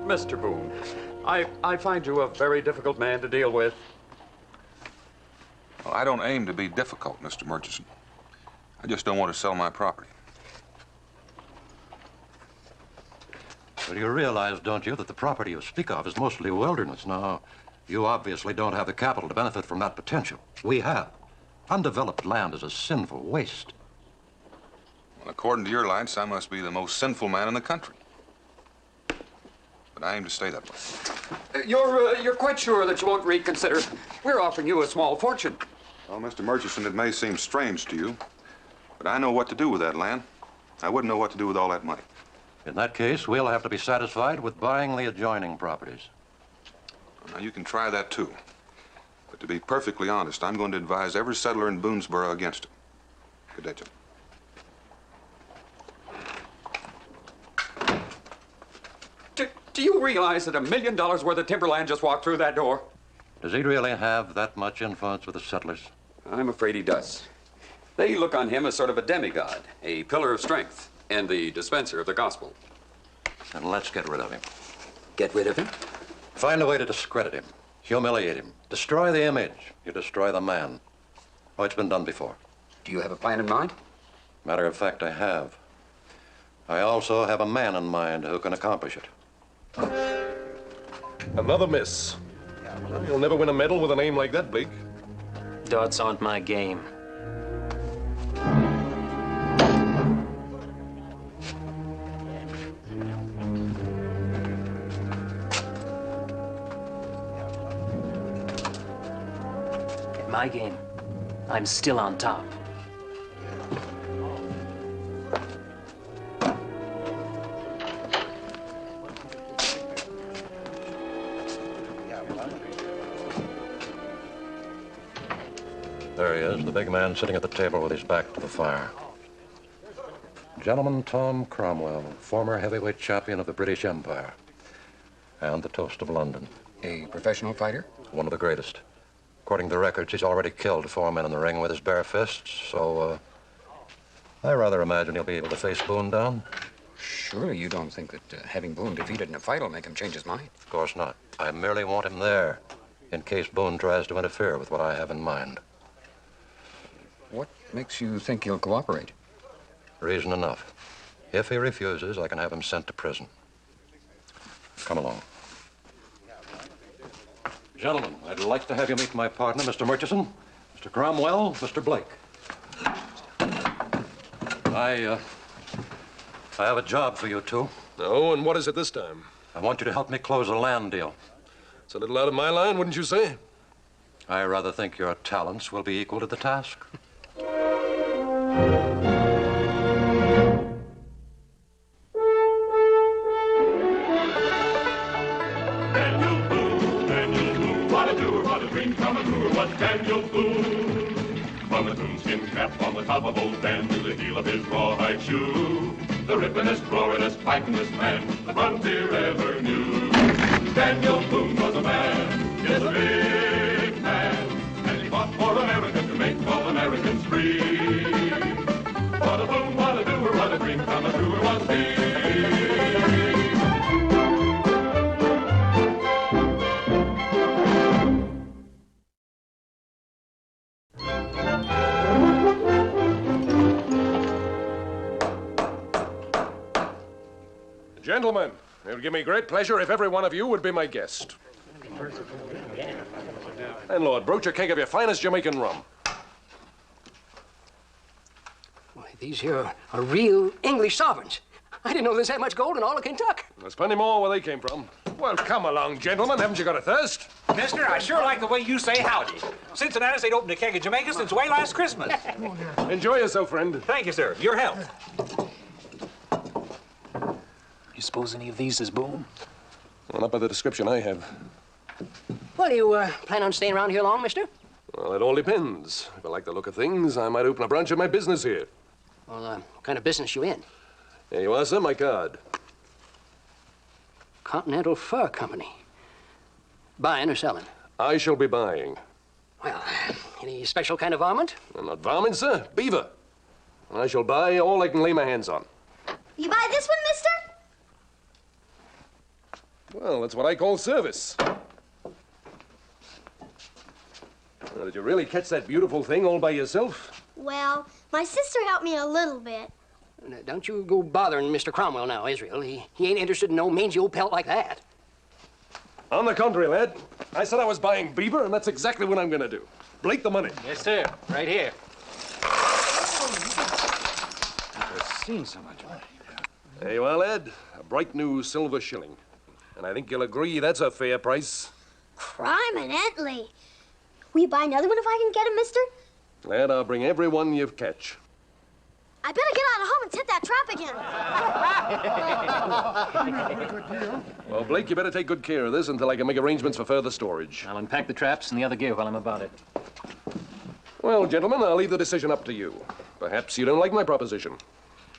Mr. Boone, I find you a very difficult man to deal with. Well, I don't aim to be difficult, Mr. Murchison. I just don't want to sell my property. But you realize, don't you, that the property you speak of is mostly wilderness. Now, you obviously don't have the capital to benefit from that potential. We have. Undeveloped land is a sinful waste. Well, according to your lights, I must be the most sinful man in the country. But I aim to stay that way. You're quite sure that you won't reconsider? We're offering you a small fortune. Well, Mr. Murchison, it may seem strange to you, but I know what to do with that land. I wouldn't know what to do with all that money. In that case, we'll have to be satisfied with buying the adjoining properties. Now, you can try that, too. But to be perfectly honest, I'm going to advise every settler in Boonesboro against it. Good day, Jim. Do you realize that $1 million worth of timberland just walked through that door? Does he really have that much influence with the settlers? I'm afraid he does. They look on him as sort of a demigod, a pillar of strength, and the dispenser of the gospel. Then let's get rid of him. Get rid of him? Find a way to discredit him, humiliate him, destroy the image. You destroy the man. Oh, it's been done before. Do you have a plan in mind? Matter of fact, I have. I also have a man in mind who can accomplish it. Another miss. You'll never win a medal with a name like that, Blake. Darts aren't my game. At my game, I'm still on top. There he is, the big man sitting at the table with his back to the fire. Gentleman Tom Cromwell, former heavyweight champion of the British Empire and the Toast of London. A professional fighter? One of the greatest. According to the records, he's already killed 4 men in the ring with his bare fists, so I rather imagine he'll be able to face Boone down. Surely you don't think that having Boone defeated in a fight will make him change his mind? Of course not. I merely want him there in case Boone tries to interfere with what I have in mind. What makes you think he'll cooperate? Reason enough. If he refuses, I can have him sent to prison. Come along. Gentlemen, I'd like to have you meet my partner, Mr. Murchison, Mr. Cromwell, Mr. Blake. I have a job for you two. Oh, and what is it this time? I want you to help me close a land deal. It's a little out of my line, wouldn't you say? I rather think your talents will be equal to the task. Daniel Boone. From a coonskin cap on the top of old Dan to the heel of his rawhide shoe, the rippin'est, roaring'est, fighting'est man the frontier ever knew. Daniel Boone was a man, yes, a big man, and he fought for America to make all Americans free. What a Boone, what a doer, what a dream come true was he. Gentlemen, it would give me great pleasure if every one of you would be my guest. Landlord, broach a keg of your finest Jamaican rum. Why, these here are real English sovereigns. I didn't know there's that much gold in all of Kentucky. There's plenty more where they came from. Well, come along, gentlemen. Haven't you got a thirst? Mister, I sure like the way you say howdy. Cincinnati's ain't opened a keg of Jamaica since way last Christmas. Enjoy yourself, friend. Thank you, sir. Your health. You suppose any of these is Boone? Well, not by the description I have. Well, you plan on staying around here long, mister? Well, it all depends. If I like the look of things, I might open a branch of my business here. Well, what kind of business you in? There you are, sir, my card. Continental Fur Company. Buying or selling? I shall be buying. Well, any special kind of varmint? I'm not varmint, sir. Beaver. I shall buy all I can lay my hands on. You buy this one, mister? Well, that's what I call service. Well, did you really catch that beautiful thing all by yourself? Well, my sister helped me a little bit. Now, don't you go bothering Mr. Cromwell now, Israel. He ain't interested in no mangy old pelt like that. On the contrary, lad. I said I was buying beaver, and that's exactly what I'm going to do. Blake the money. Yes, sir. Right here. Never seen so much money. There you are, lad. A bright new silver shilling. And I think you'll agree that's a fair price. Criminently. Will you buy another one if I can get it, mister? Lad, I'll bring every one you catch. I better get out of home and set that trap again. Well, Blake, you better take good care of this until I can make arrangements for further storage. I'll unpack the traps and the other gear while I'm about it. Well, gentlemen, I'll leave the decision up to you. Perhaps you don't like my proposition.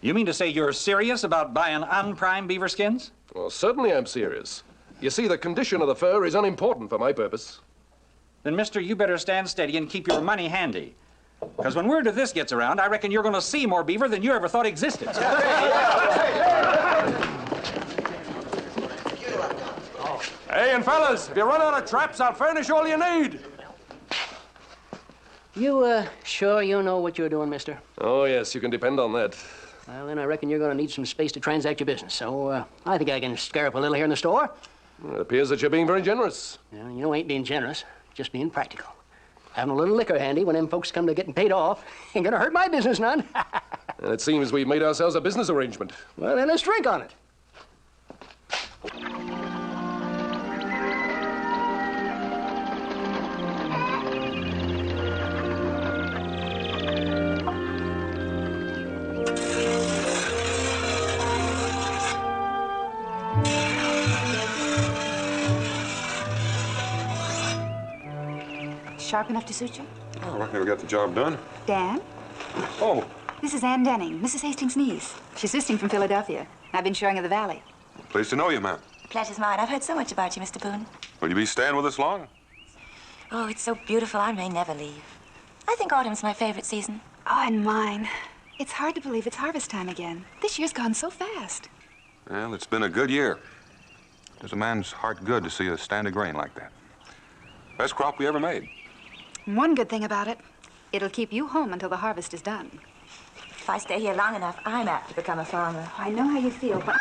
You mean to say you're serious about buying unprimed beaver skins? Well, certainly I'm serious. You see, the condition of the fur is unimportant for my purpose. Then, mister, you better stand steady and keep your money handy. Because when word of this gets around, I reckon you're going to see more beaver than you ever thought existed. Hey, and fellas, if you run out of traps, I'll furnish all you need. You, sure you know what you're doing, mister? Oh, yes, you can depend on that. Well, then I reckon you're going to need some space to transact your business. So, I think I can scare up a little here in the store. It appears that you're being very generous. Yeah, you know, I ain't being generous, just being practical. Having a little liquor handy when them folks come to getting paid off ain't gonna hurt my business none. And it seems we've made ourselves a business arrangement. Well, then let's drink on it. Sharp enough to suit you? Oh, I reckon we got the job done. Dan? Oh, This is Ann Denning, Mrs. Hastings' niece. She's visiting from Philadelphia. I've been showing her the valley. pleased to know you, ma'am. Pleasure's mine. I've heard so much about you, Mr. Boone. Will you be staying with us long? Oh, it's so beautiful, I may never leave. I think autumn's my favorite season. Oh, and mine. It's hard to believe it's harvest time again. This year's gone so fast. Well, it's been a good year. Does a man's heart good to see a stand of grain like that. Best crop we ever made. One good thing about it, it'll keep you home until the harvest is done. If I stay here long enough, I'm apt to become a farmer. I know how you feel, but...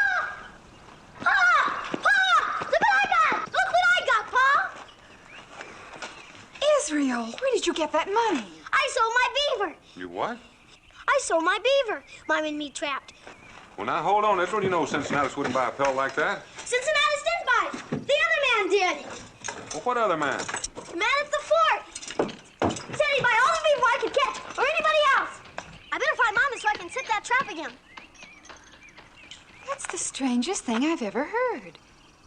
Pa! Pa! Look what I got! Look what I got, Pa! Israel, where did you get that money? I sold my beaver. You what? I sold my beaver. Mom and me trapped. Well, now, hold on, Israel. You know Cincinnati wouldn't buy a pelt like that. Cincinnati didn't buy it. The other man did. Well, what other man? The man at the fort. Said he'd buy all the beaver I could catch, or anybody else. I better find Mama so I can set that trap again. That's the strangest thing I've ever heard.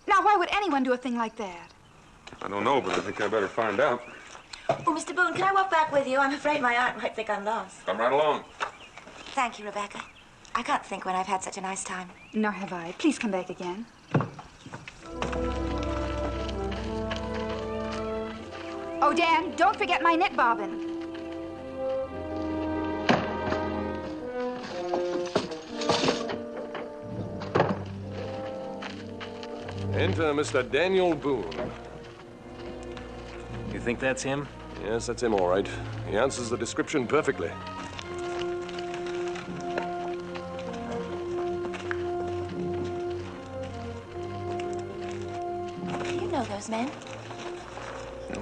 Now, why would anyone do a thing like that? I don't know, but I think I better find out. Oh, Mr. Boone, can I walk back with you? I'm afraid my aunt might think I'm lost. Come right along. Thank you, Rebecca. I can't think when I've had such a nice time. Nor have I. Please come back again. Oh, Dan, don't forget my knit bobbin. Enter Mr. Daniel Boone. You think that's him? Yes, that's him, all right. He answers the description perfectly. You know those men?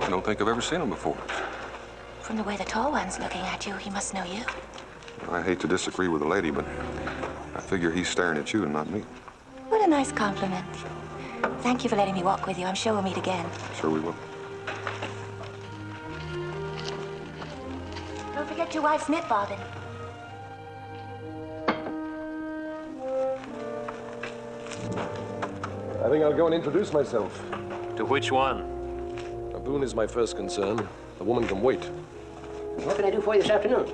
I don't think I've ever seen him before. From the way the tall one's looking at you, he must know you. I hate to disagree with the lady, but I figure he's staring at you and not me. What a nice compliment. Thank you for letting me walk with you. I'm sure we'll meet again. Sure we will. Don't forget your wife's knit bobbin. I think I'll go and introduce myself. To which one? Boone is my first concern. The woman can wait. What can I do for you this afternoon?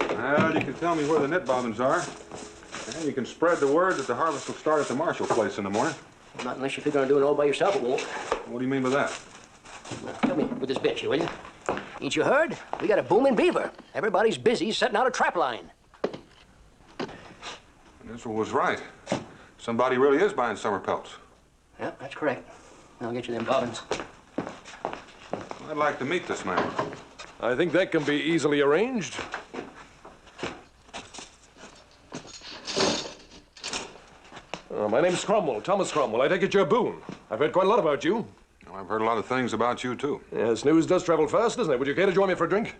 Well, you can tell me where the knit bobbins are. And you can spread the word that the harvest will start at the Marshall place in the morning. Not unless you figure on doing it all by yourself, it won't. What do you mean by that? Help me with this bitch, will you? Ain't you heard? We got a booming beaver. Everybody's busy setting out a trap line. Israel was right. Somebody really is buying summer pelts. Yeah, that's correct. I'll get you them bobbins. I'd like to meet this man. I think that can be easily arranged. My name's Cromwell, Thomas Cromwell. I take it you're Boone. I've heard quite a lot about you. Well, I've heard a lot of things about you, too. Yes, news does travel fast, doesn't it? Would you care to join me for a drink?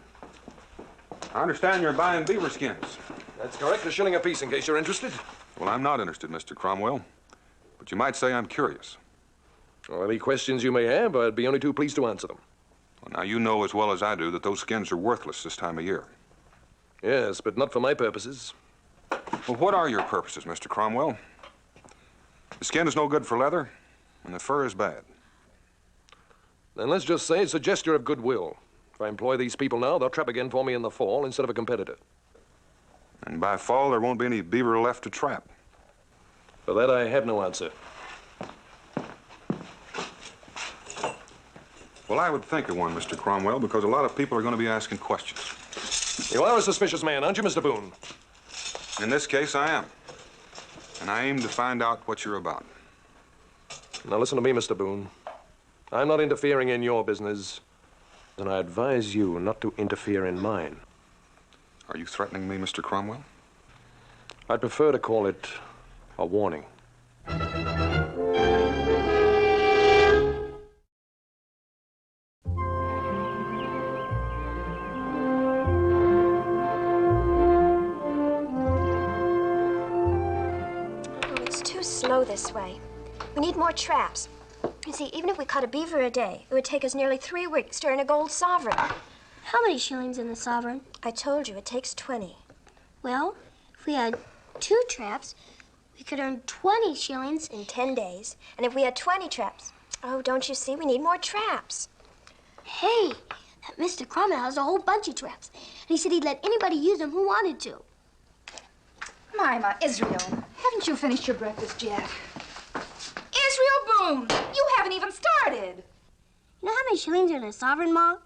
I understand you're buying beaver skins. That's correct. A shilling apiece, in case you're interested. Well, I'm not interested, Mr. Cromwell. But you might say I'm curious. Well, any questions you may have, I'd be only too pleased to answer them. Well, now, you know as well as I do that those skins are worthless this time of year. Yes, but not for my purposes. Well, what are your purposes, Mr. Cromwell? The skin is no good for leather, and the fur is bad. Then let's just say it's a gesture of goodwill. If I employ these people now, they'll trap again for me in the fall instead of a competitor. And by fall, there won't be any beaver left to trap. For that, I have no answer. Well, I would think of one, Mr. Cromwell, because a lot of people are going to be asking questions. You are a suspicious man, aren't you, Mr. Boone? In this case, I am. And I aim to find out what you're about. Now listen to me, Mr. Boone. I'm not interfering in your business, and I advise you not to interfere in mine. Are you threatening me, Mr. Cromwell? I'd prefer to call it a warning. Slow this way. We need more traps. You see, even if we caught a beaver a day, it would take us nearly 3 weeks to earn a gold sovereign. How many shillings in the sovereign? I told you, it takes 20. Well, if we had 2 traps, we could earn 20 shillings in 10 days. And if we had 20 traps, oh, don't you see? We need more traps. Hey, that Mr. Cromwell has a whole bunch of traps. And he said he'd let anybody use them who wanted to. My, Israel, haven't you finished your breakfast yet? Israel Boone, you haven't even started. You know how many shillings are in a sovereign, Ma?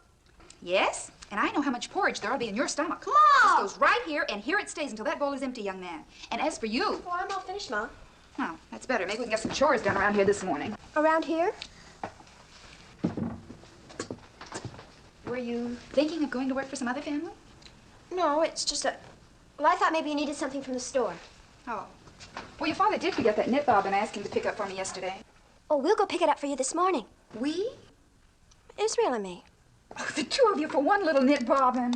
Yes, and I know how much porridge there'll be in your stomach. Come on! This goes right here, and here it stays until that bowl is empty, young man. And as for you... Oh, I'm all finished, Ma. Oh, that's better. Maybe we can get some chores done around here this morning. Around here? Were you thinking of going to work for some other family? No, it's just that... Well, I thought maybe you needed something from the store. Oh. Well, your father did forget that knit bob and asked him to pick up for me yesterday. Oh, we'll go pick it up for you this morning. We? Israel and me. Oh, the 2 of you for one little knit bobbin.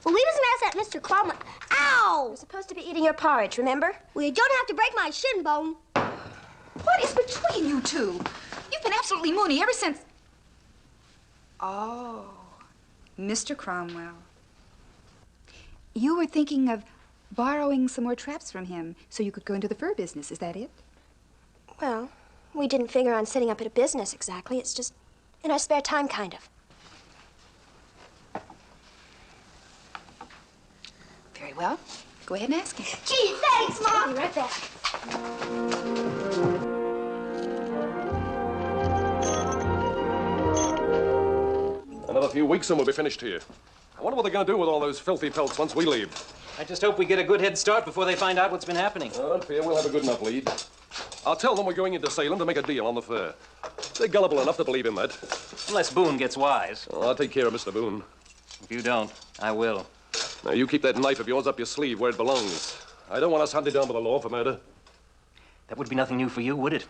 Well, we mustn't ask that Mr. Cromwell. Ow! We're supposed to be eating your porridge, remember? Well, you don't have to break my shin bone. What is between you two? You've been absolutely moony ever since... Oh, Mr. Cromwell. You were thinking of borrowing some more traps from him so you could go into the fur business, is that it? Well, we didn't figure on setting up at a business exactly. It's just in our spare time, kind of. Very well. Go ahead and ask him. Gee, thanks, Ma. I'll be right back. Another few weeks and we'll be finished here. I wonder what they're going to do with all those filthy pelts once we leave. I just hope we get a good head start before they find out what's been happening. Don't fear, we'll have a good enough lead. I'll tell them we're going into Salem to make a deal on the fur. They're gullible enough to believe in that. Unless Boone gets wise. Oh, I'll take care of Mr. Boone. If you don't, I will. Now, you keep that knife of yours up your sleeve where it belongs. I don't want us hunted down by the law for murder. That would be nothing new for you, would it?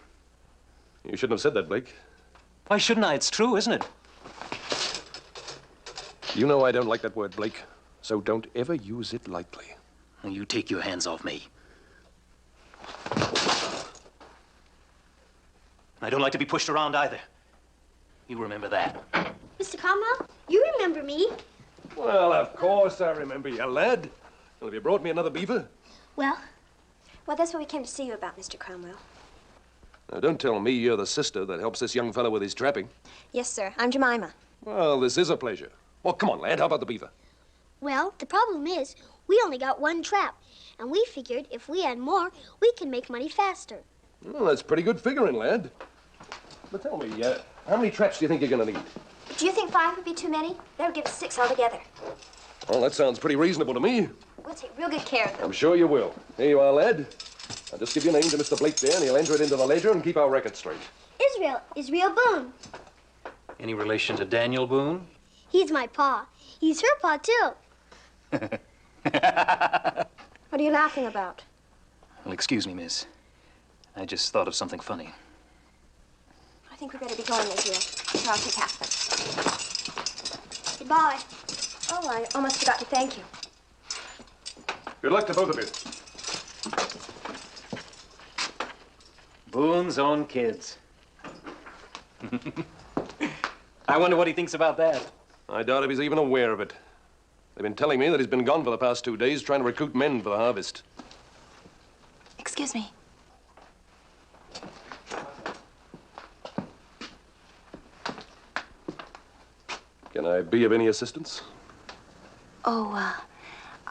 You shouldn't have said that, Blake. Why shouldn't I? It's true, isn't it? You know I don't like that word, Blake, so don't ever use it lightly. Well, you take your hands off me. I don't like to be pushed around either. You remember that. Mr. Cromwell, you remember me. Well, of course I remember you, lad. Well, have you brought me another beaver? Well, that's what we came to see you about, Mr. Cromwell. Now, don't tell me you're the sister that helps this young fellow with his trapping. Yes, sir. I'm Jemima. Well, this is a pleasure. Well, come on, lad. How about the beaver? well, the problem is we only got 1 trap, and we figured if we had more, we can make money faster. Well, that's pretty good figuring, lad. But tell me, how many traps do you think you're going to need? Do you think 5 would be too many? That would give us 6 altogether. Well, that sounds pretty reasonable to me. We'll take real good care of them. I'm sure you will. Here you are, lad. I'll just give your name to Mr. Blake there, and he'll enter it into the ledger and keep our record straight. Israel Boone. Any relation to Daniel Boone? He's my pa. He's her pa, too. What are you laughing about? Well, excuse me, miss. I just thought of something funny. I think we better be going, Israel. So I'll take half of it. Goodbye. Oh, I almost forgot to thank you. Good luck to both of you. Boone's own kids. I wonder what he thinks about that. I doubt if he's even aware of it. They've been telling me that he's been gone for the past 2 days trying to recruit men for the harvest. Excuse me. Can I be of any assistance? Oh,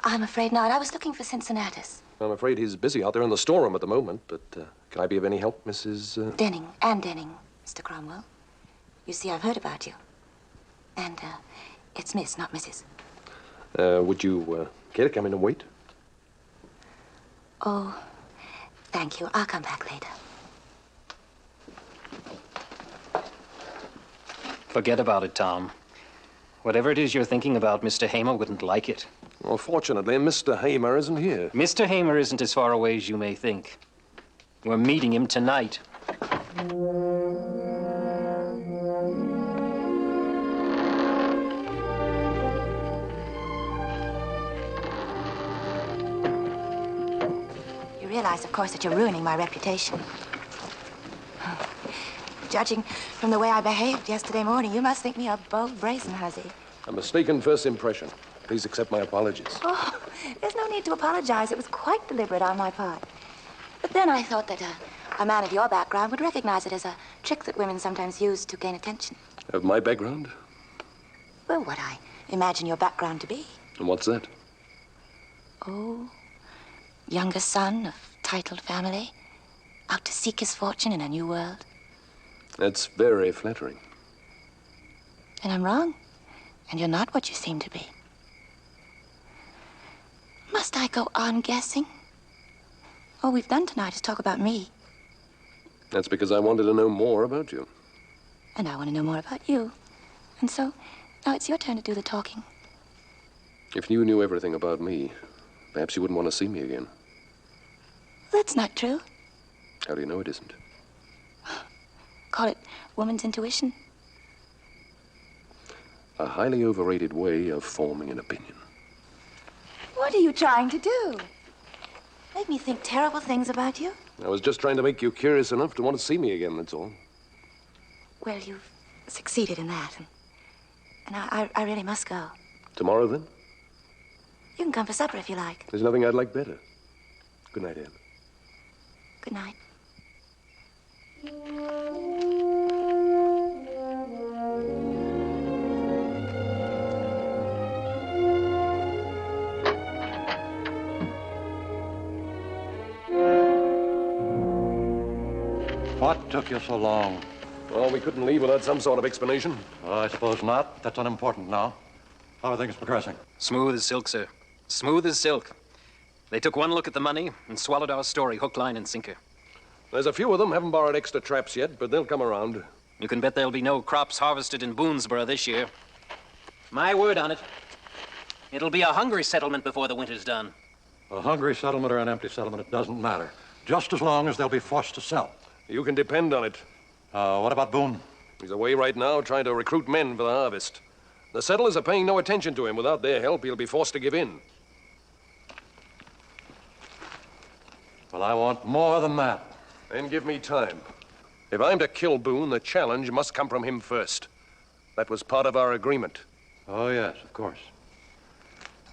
I'm afraid not. I was looking for Cincinnatus. I'm afraid he's busy out there in the storeroom at the moment, but can I be of any help, Mrs. Denning, Anne Denning, Mr. Cromwell. You see, I've heard about you. And, it's Miss, not Mrs. Would you care to come in and wait? Oh, thank you. I'll come back later. Forget about it, Tom. Whatever it is you're thinking about, Mr. Hamer wouldn't like it. Well, fortunately, Mr. Hamer isn't here. Mr. Hamer isn't as far away as you may think. We're meeting him tonight. You realize, of course, that you're ruining my reputation. Judging from the way I behaved yesterday morning, you must think me a bold, brazen hussy. A mistaken first impression. Please accept my apologies. Oh, there's no need to apologize. It was quite deliberate on my part. But then I thought that a man of your background would recognize it as a trick that women sometimes use to gain attention. Of my background? Well, what I imagine your background to be. And what's that? Oh, younger son of titled family, out to seek his fortune in a new world. That's very flattering. And I'm wrong. And you're not what you seem to be. Must I go on guessing? All we've done tonight is talk about me. That's because I wanted to know more about you. And I want to know more about you. And so, now it's your turn to do the talking. If you knew everything about me, perhaps you wouldn't want to see me again. That's not true. How do you know it isn't? Call it woman's intuition. A highly overrated way of forming an opinion. What are you trying to do? Make me think terrible things about you? I was just trying to make you curious enough to want to see me again, that's all. Well, you've succeeded in that. And I really must go. Tomorrow, then? You can come for supper if you like. There's nothing I'd like better. Good night, Anne. Good night. What took you so long? Well, we couldn't leave without some sort of explanation. I suppose not. That's unimportant now. How are things progressing? Smooth as silk, sir. Smooth as silk. They took one look at the money and swallowed our story, hook, line, and sinker. There's a few of them haven't borrowed extra traps yet, but they'll come around. You can bet there'll be no crops harvested in Boonesboro this year. My word on it. It'll be a hungry settlement before the winter's done. A hungry settlement or an empty settlement, it doesn't matter. Just as long as they'll be forced to sell. You can depend on it. What about Boone? He's away right now trying to recruit men for the harvest. The settlers are paying no attention to him. Without their help, he'll be forced to give in. Well, I want more than that. Then give me time. If I'm to kill Boone, the challenge must come from him first. That was part of our agreement. Oh, yes, of course.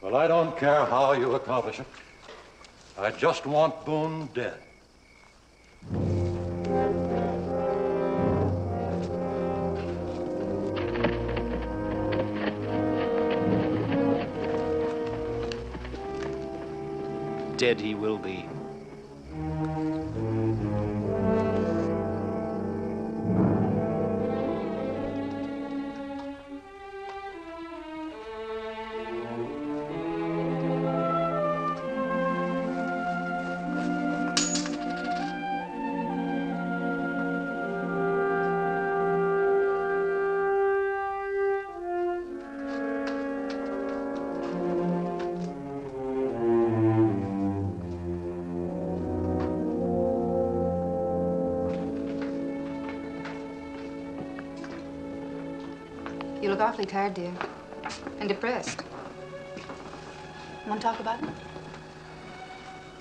Well, I don't care how you accomplish it. I just want Boone dead. Dead he will be. You look awfully tired, dear. And depressed. Want to talk about it?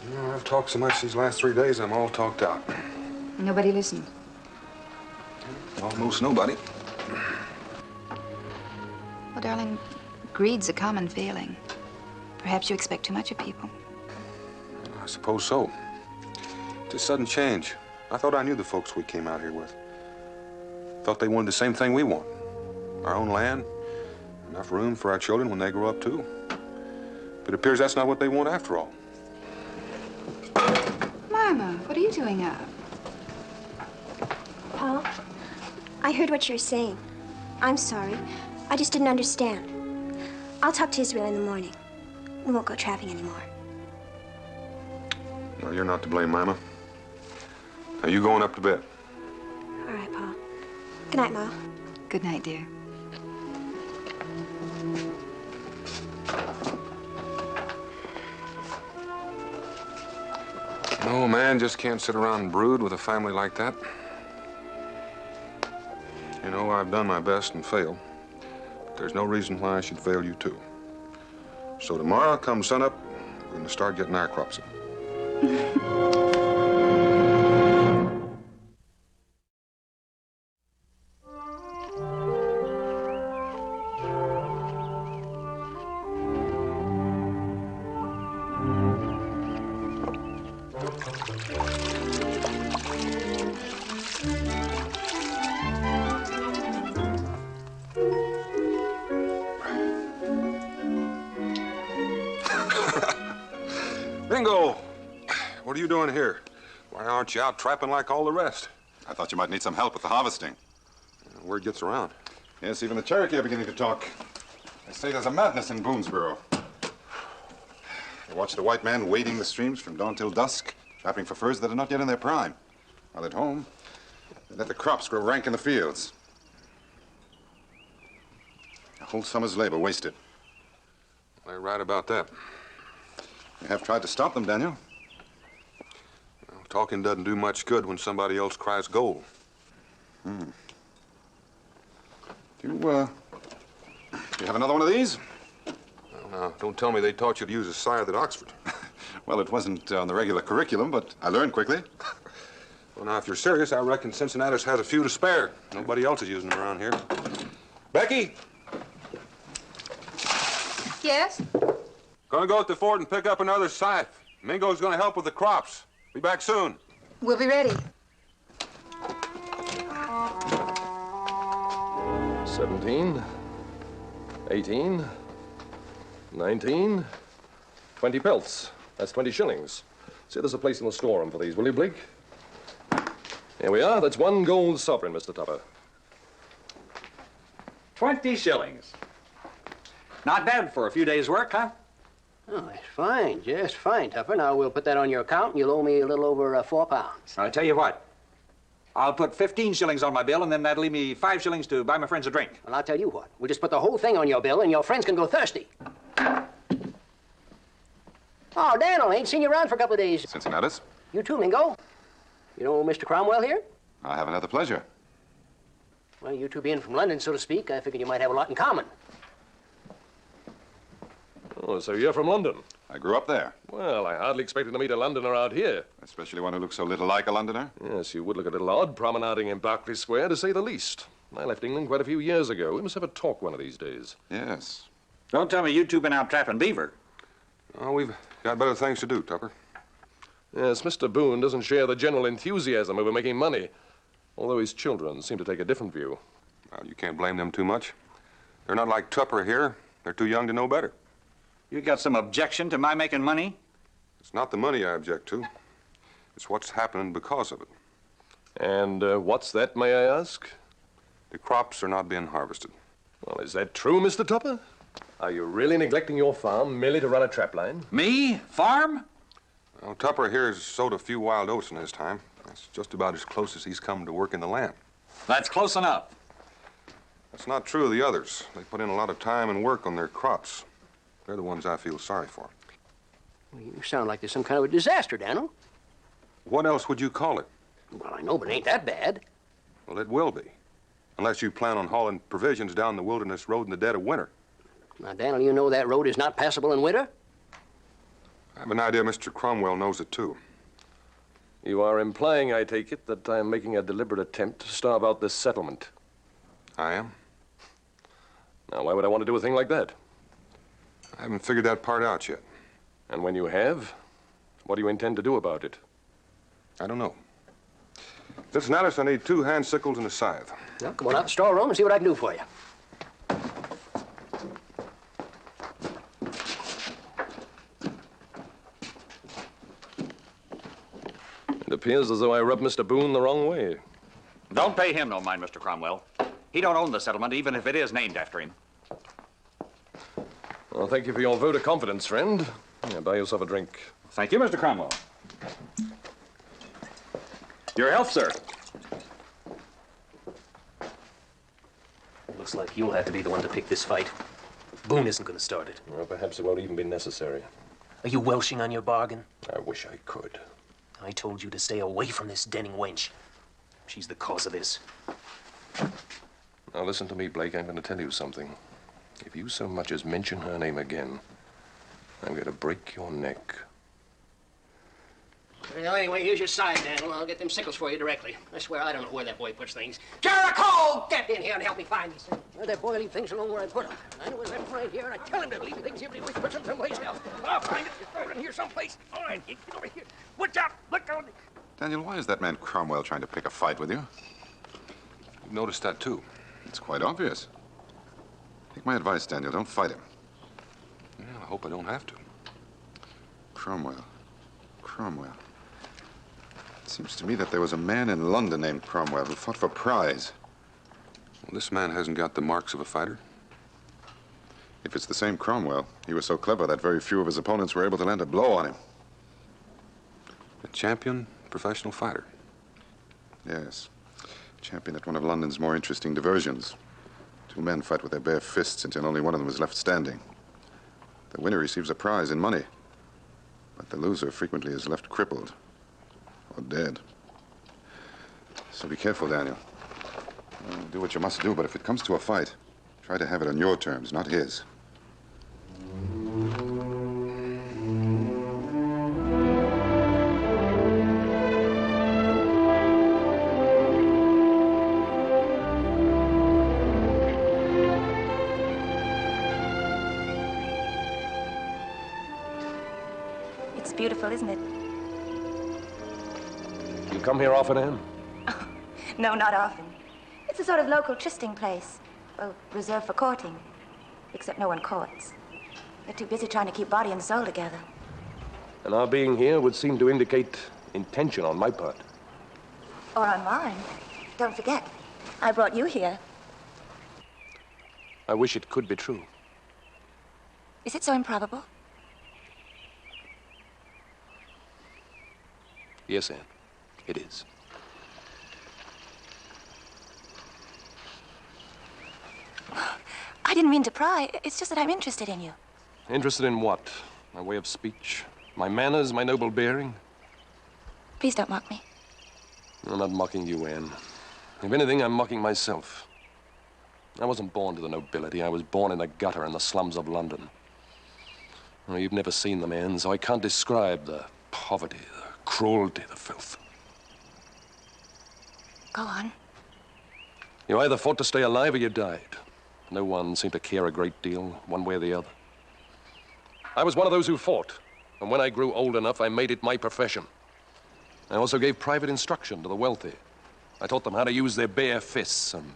You know, I've talked so much these last 3 days, I'm all talked out. Nobody listened. Almost nobody. Well, darling, greed's a common feeling. Perhaps you expect too much of people. I suppose so. It's a sudden change. I thought I knew the folks we came out here with. Thought they wanted the same thing we want. Our own land, enough room for our children when they grow up, too. But it appears that's not what they want after all. Mama, what are you doing up? Paul, I heard what you're saying. I'm sorry. I just didn't understand. I'll talk to Israel in the morning. We won't go trapping anymore. No, you're not to blame, Mama. Now, you going up to bed. All right, Paul. Good night, Ma. Good night, dear. No, man just can't sit around and brood with a family like that. You know, I've done my best and failed. But there's no reason why I should fail you, too. So tomorrow, come sunup, we're going to start getting our crops in. Bingo! What are you doing here? Why aren't you out trapping like all the rest? I thought you might need some help with the harvesting. Word gets around. Yes, even the Cherokee are beginning to talk. They say there's a madness in Boonesboro. They watch the white man wading the streams from dawn till dusk, trapping for furs that are not yet in their prime. While at home, they let the crops grow rank in the fields. A whole summer's labor wasted. They're right about that. You have tried to stop them, Daniel. Well, talking doesn't do much good when somebody else cries gold. You have another one of these? Well, now, don't tell me they taught you to use a scythe at Oxford. Well, it wasn't on the regular curriculum, but I learned quickly. Well, now, if you're serious, I reckon Cincinnatus has a few to spare. Nobody else is using them around here. Becky! Yes? Gonna go at the fort and pick up another scythe. Mingo's gonna help with the crops. Be back soon. We'll be ready. 17, 18, 19, 20 pelts. That's 20 shillings. See, there's a place in the storeroom for these, will you, Blake? Here we are. That's 1 gold sovereign, Mr. Tupper. 20 shillings. Not bad for a few days' work, huh? Oh, it's fine, just fine, Tupper. Now, we'll put that on your account, and you'll owe me a little over 4 pounds. I'll tell you what. I'll put 15 shillings on my bill, and then that'll leave me 5 shillings to buy my friends a drink. Well, I'll tell you what. We'll just put the whole thing on your bill, and your friends can go thirsty. Oh, Daniel, I ain't seen you around for a couple of days. Cincinnatus? You too, Mingo. You know Mr. Cromwell here? I have another pleasure. Well, you two being from London, so to speak, I figured you might have a lot in common. Oh, so you're from London? I grew up there. Well, I hardly expected to meet a Londoner out here. Especially one who looks so little like a Londoner. Yes, you would look a little odd promenading in Berkeley Square, to say the least. I left England quite a few years ago. We must have a talk one of these days. Yes. Don't tell me you two been out trapping beaver. Oh, we've got better things to do, Tupper. Yes, Mr. Boone doesn't share the general enthusiasm over making money, although his children seem to take a different view. Well, you can't blame them too much. They're not like Tupper here. They're too young to know better. You got some objection to my making money? It's not the money I object to. It's what's happening because of it. And what's that, may I ask? The crops are not being harvested. Well, is that true, Mr. Tupper? Are you really neglecting your farm merely to run a trap line? Me? Farm? Well, Tupper here has sowed a few wild oats in his time. That's just about as close as he's come to working the land. That's close enough. That's not true of the others. They put in a lot of time and work on their crops. They're the ones I feel sorry for. Well, you sound like there's some kind of a disaster, Daniel. What else would you call it? Well, I know, but it ain't that bad. Well, it will be. Unless you plan on hauling provisions down the wilderness road in the dead of winter. Now, Daniel, you know that road is not passable in winter? I have an idea Mr. Cromwell knows it, too. You are implying, I take it, that I am making a deliberate attempt to starve out this settlement. I am. Now, why would I want to do a thing like that? I haven't figured that part out yet. And when you have, what do you intend to do about it? I don't know. Listen, Alice, I need 2 hand sickles and a scythe. Well, come on out to the storeroom and see what I can do for you. It appears as though I rubbed Mr. Boone the wrong way. Don't pay him no mind, Mr. Cromwell. He don't own the settlement, even if it is named after him. Well, thank you for your vote of confidence, friend. Yeah, buy yourself a drink. Thank you, Mr. Cromwell. Your health, sir. Looks like you'll have to be the one to pick this fight. Boone isn't going to start it. Well, perhaps it won't even be necessary. Are you welshing on your bargain? I wish I could. I told you to stay away from this Denning wench. She's the cause of this. Now, listen to me, Blake. I'm going to tell you something. If you so much as mention her name again, I'm going to break your neck. Well, anyway, here's your side, Daniel. I'll get them sickles for you directly. I swear I don't know where that boy puts things. Jericho! Get in here and help me find these things. Where that boy leave things alone where I put them. I know his left right here, and I tell him to leave things here, but he always puts them someplace else. I'll find it. Just throw it in here someplace. All right, get over here. Watch out! Look out! Daniel, why is that man Cromwell trying to pick a fight with you? You've noticed that, too. It's quite obvious. Take my advice, Daniel. Don't fight him. Yeah, I hope I don't have to. Cromwell. It seems to me that there was a man in London named Cromwell who fought for prize. Well, this man hasn't got the marks of a fighter. If it's the same Cromwell, he was so clever that very few of his opponents were able to land a blow on him. A champion professional fighter. Yes. Champion at one of London's more interesting diversions. 2 men fight with their bare fists until only one of them is left standing. The winner receives a prize in money, but the loser frequently is left crippled or dead. So be careful, Daniel. Do what you must do, but if it comes to a fight, try to have it on your terms, not his. It's beautiful, isn't it? You come here often, Anne? No, not often. It's a sort of local trysting place. Well, reserved for courting. Except no one courts. They're too busy trying to keep body and soul together. And our being here would seem to indicate intention on my part. Or on mine. Don't forget, I brought you here. I wish it could be true. Is it so improbable? Yes, Anne, it is. I didn't mean to pry. It's just that I'm interested in you. Interested in what? My way of speech? My manners? My noble bearing? Please don't mock me. I'm not mocking you, Anne. If anything, I'm mocking myself. I wasn't born to the nobility. I was born in the gutter in the slums of London. Well, you've never seen them, Anne, so I can't describe the poverty, the cruelty, the filth. Go on. You either fought to stay alive or you died. No one seemed to care a great deal, one way or the other. I was one of those who fought, and when I grew old enough, I made it my profession. I also gave private instruction to the wealthy. I taught them how to use their bare fists, and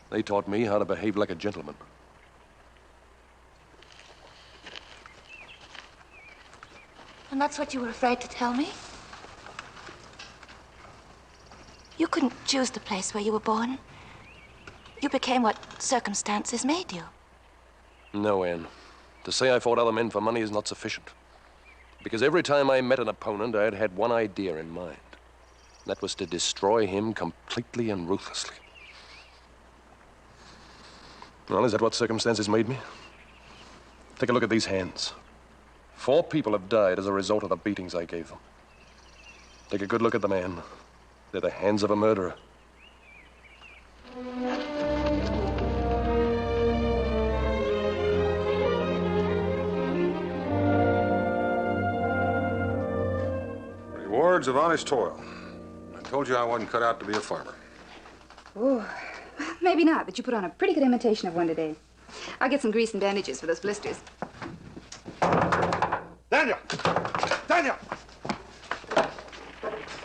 they taught me how to behave like a gentleman. And that's what you were afraid to tell me? You couldn't choose the place where you were born. You became what circumstances made you. No, Anne. To say I fought other men for money is not sufficient. Because every time I met an opponent, I had one idea in mind. That was to destroy him completely and ruthlessly. Well, is that what circumstances made me? Take a look at these hands. 4 people have died as a result of the beatings I gave them. Take a good look at them, Anne. They're the hands of a murderer. Rewards of honest toil. I told you I wasn't cut out to be a farmer. Oh, maybe not, but you put on a pretty good imitation of one today. I'll get some grease and bandages for those blisters. Daniel! Daniel!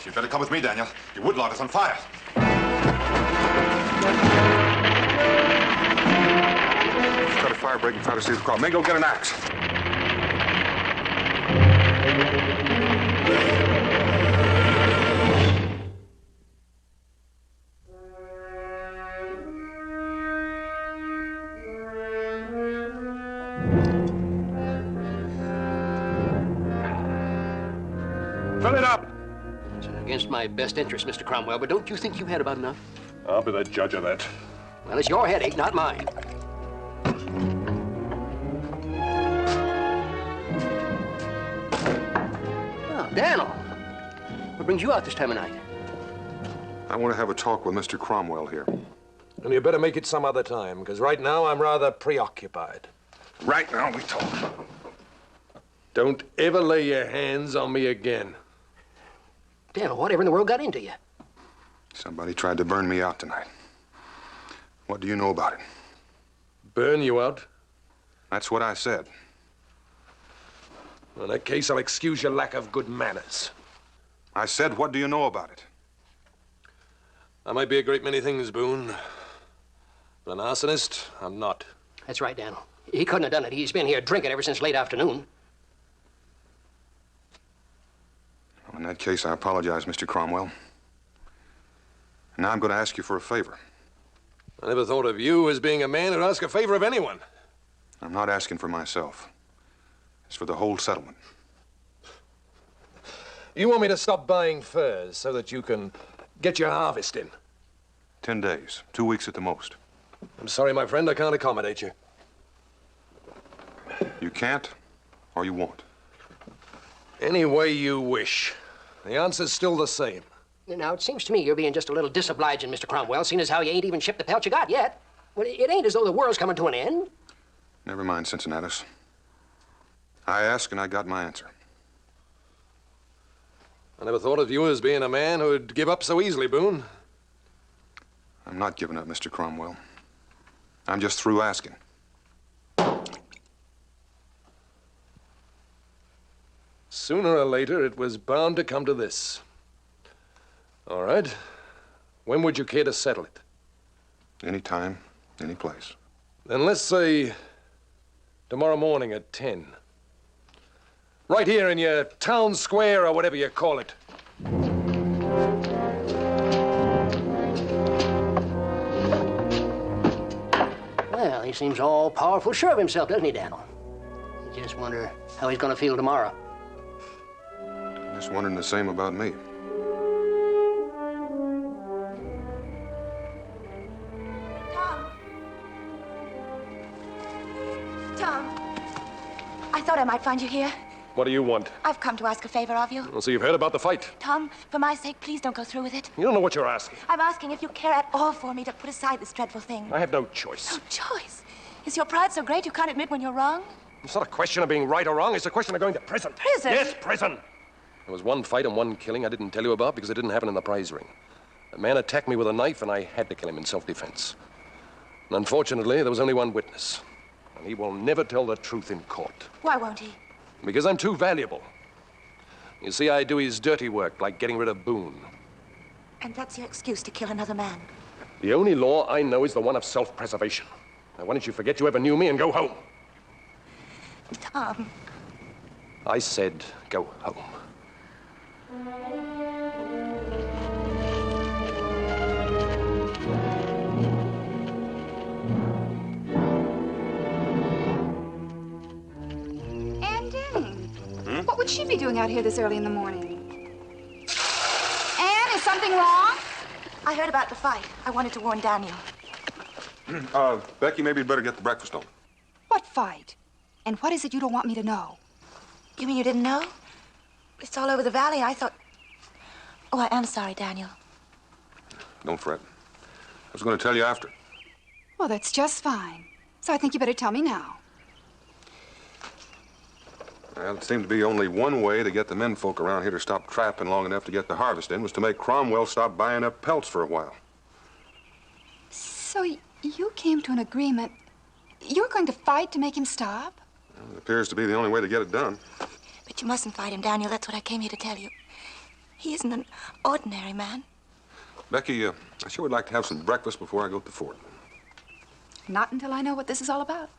You'd better come with me, Daniel. Your woodlot is on fire. Cut a fire break and try to see the crowd. May go get an axe. Fill it up. It's against my best interest, Mr. Cromwell, but don't you think you had about enough? I'll be the judge of that. Well, it's your headache, not mine. Oh, Daniel. What brings you out this time of night? I want to have a talk with Mr. Cromwell here. And you better make it some other time, because right now I'm rather preoccupied. Right now we talk. Don't ever lay your hands on me again. Daniel, whatever in the world got into you? Somebody tried to burn me out tonight. What do you know about it? Burn you out? That's what I said. In that case, I'll excuse your lack of good manners. I said, what do you know about it? I might be a great many things, Boone. But an arsonist, I'm not. That's right, Daniel. He couldn't have done it. He's been here drinking ever since late afternoon. In that case, I apologize, Mr. Cromwell. Now I'm going to ask you for a favor. I never thought of you as being a man who'd ask a favor of anyone. I'm not asking for myself. It's for the whole settlement. You want me to stop buying furs so that you can get your harvest in? 10 days, 2 weeks at the most. I'm sorry, my friend, I can't accommodate you. You can't, or you won't. Any way you wish. The answer's still the same. Now, it seems to me you're being just a little disobliging, Mr. Cromwell, seeing as how you ain't even shipped the pelt you got yet. Well, it ain't as though the world's coming to an end. Never mind, Cincinnatus. I asked and I got my answer. I never thought of you as being a man who'd give up so easily, Boone. I'm not giving up, Mr. Cromwell. I'm just through asking. Sooner or later, it was bound to come to this. All right. When would you care to settle it? Any time, any place. Then let's say tomorrow morning at 10. Right here in your town square or whatever you call it. Well, he seems all powerful sure of himself, doesn't he, Daniel? You just wonder how he's going to feel tomorrow. Just wondering the same about me. Tom, I thought I might find you here. What do you want? I've come to ask a favor of you. Well, so you've heard about the fight. Tom, for my sake, please don't go through with it. You don't know what you're asking. I'm asking if you care at all for me to put aside this dreadful thing. I have no choice. No choice? Is your pride so great you can't admit when you're wrong? It's not a question of being right or wrong. It's a question of going to prison. Prison? Yes, prison. There was one fight and one killing I didn't tell you about because it didn't happen in the prize ring. A man attacked me with a knife, and I had to kill him in self-defense. And unfortunately, there was only one witness. And he will never tell the truth in court. Why won't he? Because I'm too valuable. You see, I do his dirty work, like getting rid of Boone. And that's your excuse to kill another man? The only law I know is the one of self-preservation. Now, why don't you forget you ever knew me and go home? Tom. I said go home. What would she be doing out here this early in the morning? Anne, is something wrong? I heard about the fight. I wanted to warn Daniel. Becky, maybe you'd better get the breakfast on. What fight? And what is it you don't want me to know? You mean you didn't know? It's all over the valley. I thought... Oh, I am sorry, Daniel. Don't fret. was going to tell you after. Well, that's just fine. So I think you better tell me now. Well, it seemed to be only one way to get the menfolk around here to stop trapping long enough to get the harvest in was to make Cromwell stop buying up pelts for a while. So you came to an agreement. You were going to fight to make him stop? Well, it appears to be the only way to get it done. But you mustn't fight him, Daniel. That's what I came here to tell you. He isn't an ordinary man. Becky, I sure would like to have some breakfast before I go to the fort. Not until I know what this is all about.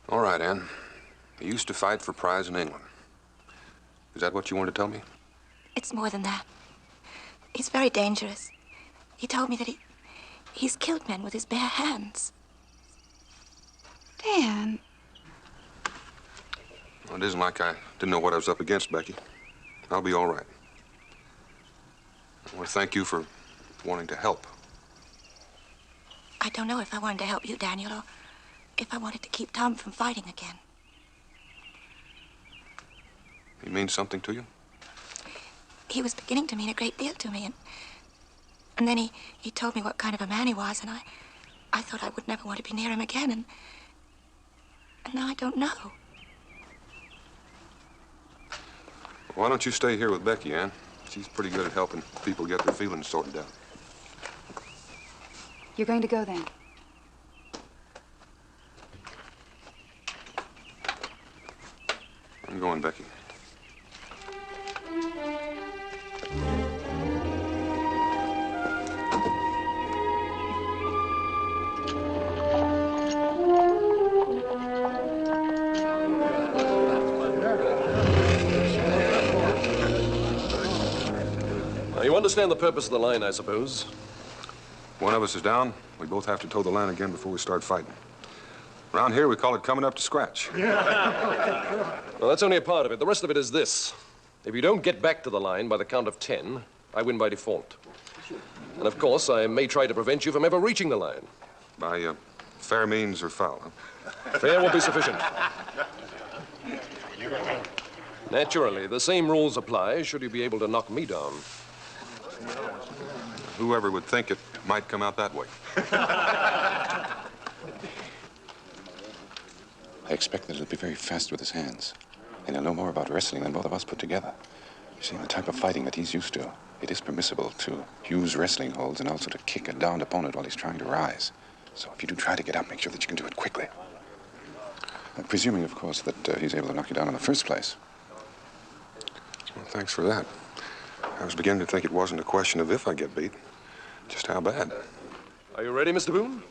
All right, Anne. You used to fight for prize in England. Is that what you wanted to tell me? It's more than that. He's very dangerous. He told me that he's killed men with his bare hands. Dan. Well, it isn't like I didn't know what I was up against, Becky. I'll be all right. I want to thank you for wanting to help. I don't know if I wanted to help you, Daniel, or if I wanted to keep Tom from fighting again. He means something to you? He was beginning to mean a great deal to me, and then he told me what kind of a man he was, and I thought I would never want to be near him again, and now I don't know. Why don't you stay here with Becky, Ann? She's pretty good at helping people get their feelings sorted out. You're going to go then? I'm going, Becky. Now, you understand the purpose of the line, I suppose? One of us is down. We both have to toe the line again before we start fighting. Around here, we call it coming up to scratch. Well, that's only a part of it. The rest of it is this. If you don't get back to the line by the count of 10, I win by default. And, of course, I may try to prevent you from ever reaching the line. By fair means or foul, huh? Fair won't be sufficient. Naturally, the same rules apply should you be able to knock me down. Whoever would think it might come out that way. I expect that he'll be very fast with his hands. And he'll know more about wrestling than both of us put together. You see, in the type of fighting that he's used to, it is permissible to use wrestling holds and also to kick a downed opponent while he's trying to rise. So if you do try to get up, make sure that you can do it quickly. Presuming, of course, that he's able to knock you down in the first place. Well, thanks for that. I was beginning to think it wasn't a question of if I get beat, just how bad. Are you ready, Mr. Boone?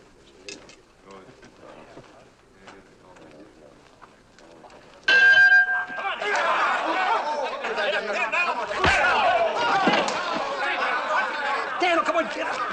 Daniel, come on, get up.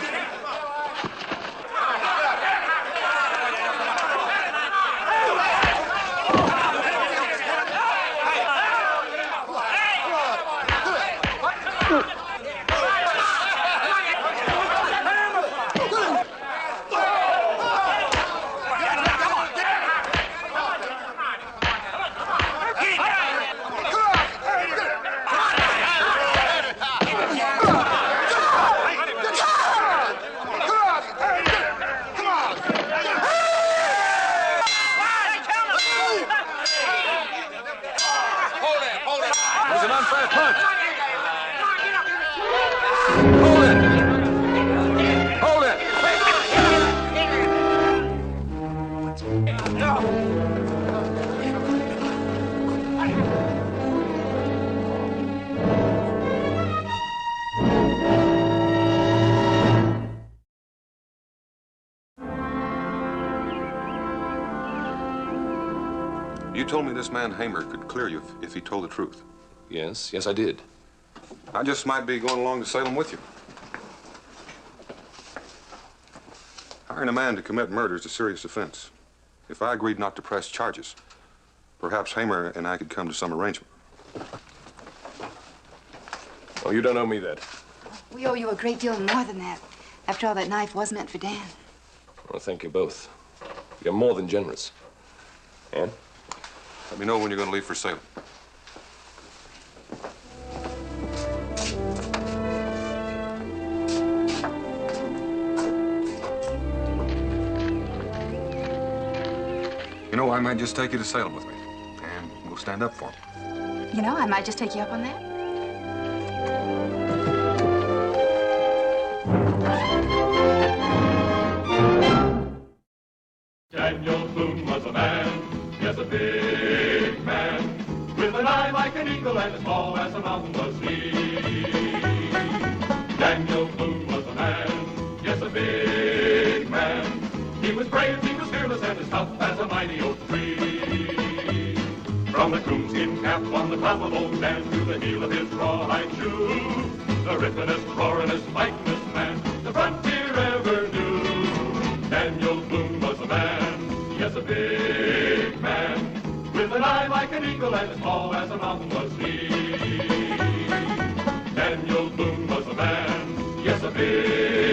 You told me this man Hamer could clear you if he told the truth. Yes, I did. I just might be going along to Salem with you. Hiring a man to commit murder is a serious offense. If I agreed not to press charges, perhaps Hamer and I could come to some arrangement. Oh, you don't owe me that. We owe you a great deal more than that. After all, that knife was meant for Dan. Well, thank you both. You're more than generous. Ann? Let me know when you're going to leave for Salem. know, I might just take you to Salem with me. And we'll stand up for him. You know, I might just take you up on that. Daniel Boone was a man, yes, a big man, with an eye like an eagle and as tall as a mountain was he. Daniel Boone was a man, yes, a big man. He was brave, he was fearless, and as tough as a mighty oak tree. From the coonskin cap on the top of old Dan to the heel of his rawhide shoe, the rippenest, roaringest, fightingest man the frontier ever knew. Daniel Boone was a man, yes, a big man, with an eye like an eagle and as tall as a mountain was he. Daniel Boone was a man, yes, a big